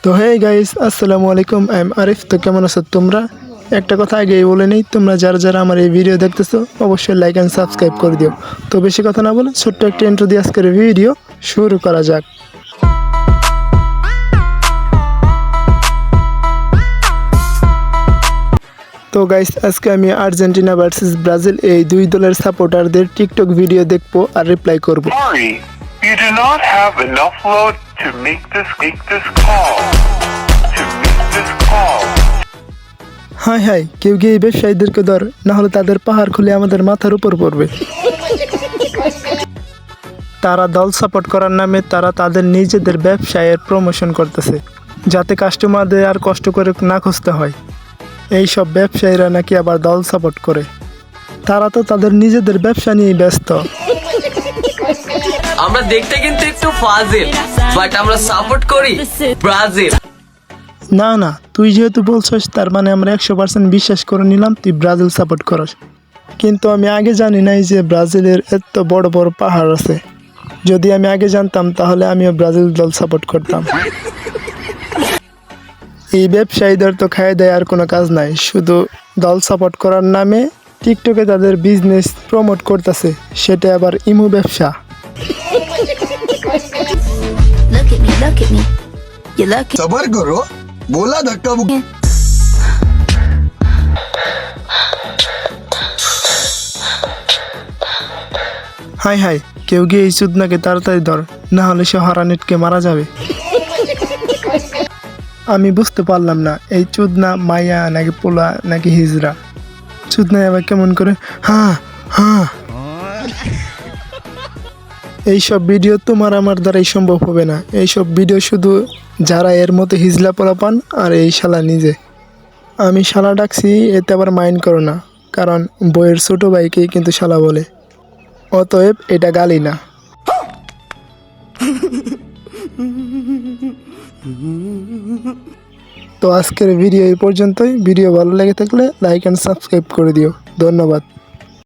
তো hey guys, আসসালামু আলাইকুম। I am Arif. তো কেমন আছো তোমরা? একটা কথা আগেই বলে নেই, তোমরা যারা যারা আমার এই ভিডিও দেখতেছো অবশ্যই লাইক অ্যান্ড সাবস্ক্রাইব করে দিও। তো বেশি কথা না বলে ছোট্ট একটা ইন্ট্রো দিয়ে আজকের ভিডিও শুরু করা যাক। তো গাইস, আজকে আমি আর্জেন্টিনা ভার্সেস ব্রাজিল এই দুই দলের সাপোর্টারদের টিকটক ভিডিও দেখবো আর রিপ্লাই করব। Sorry, you do not have enough load to make this call. High high, কেউ গিয়ে এই ব্যবসায়ীদেরকে ধর, না হলে তাদের পাহাড় খুলে আমাদের মাথার উপর পড়বে। তারা দল সাপোর্ট করার নামে তারা তাদের নিজেদের ব্যবসায়ের প্রমোশন করতেছে, যাতে কাস্টমারদের আর কষ্ট করে না খুঁজতে হয়। এই সব ব্যবসায়ীরা নাকি আবার দল সাপোর্ট করে। তারা তো তাদের নিজেদের ব্যবসা নিয়ে ব্যস্ত। আমরা দেখতে কিন্তু একটু ফাজিল, বাট আমরা সাপোর্ট করি ব্রাজিল। না না, তুই যেহেতু বলছিস তার মানে আমরা 100% বিশ্বাস করে নিলাম তুই ব্রাজিল সাপোর্ট করস। কিন্তু আমি আগে জানি নাই যে ব্রাজিলের এত বড় বড় পাহাড় আছে। যদি আমি আগে জানতাম তাহলে আমিও ব্রাজিল দল সাপোর্ট করতাম। এই ব্যবসায়ীদের তো খায় দেয় আর কোনো কাজ নাই, শুধু দল সাপোর্ট করার নামে টিকটকে তাদের বিজনেস প্রমোট করতেছে, সেটা আবার ইমো ব্যবসা। Look at me. You lucky. सबर करो, बोला धक्का मुक्की। হাই হাই, কেউ গিয়ে এই চুদনাকে তাড়াতাড়ি ধর, না হলে সে হারানেটকে মারা যাবে। আমি বুঝতে পারলাম না এই চুদনা মাইয়া নাকি পোলা নাকি হিজরা। চুদনা আবার কেমন করে হ্যাঁ হ্যাঁ। এইসব ভিডিও তোমার আমার দ্বারাই সম্ভব হবে না। এইসব ভিডিও শুধু যারা এর মতো হিজলা পোলা পান আর এই শালা নিজে। আমি শালা ডাকছি, এতে আবার মাইন্ড করো না, কারণ বইয়ের ছোট ভাইকেই কিন্তু শালা বলে, অতএব এটা গালি না। তো আজকের ভিডিও এই পর্যন্তই। ভিডিও ভালো লেগে থাকলে লাইক অ্যান্ড সাবস্ক্রাইব করে দিও। ধন্যবাদ।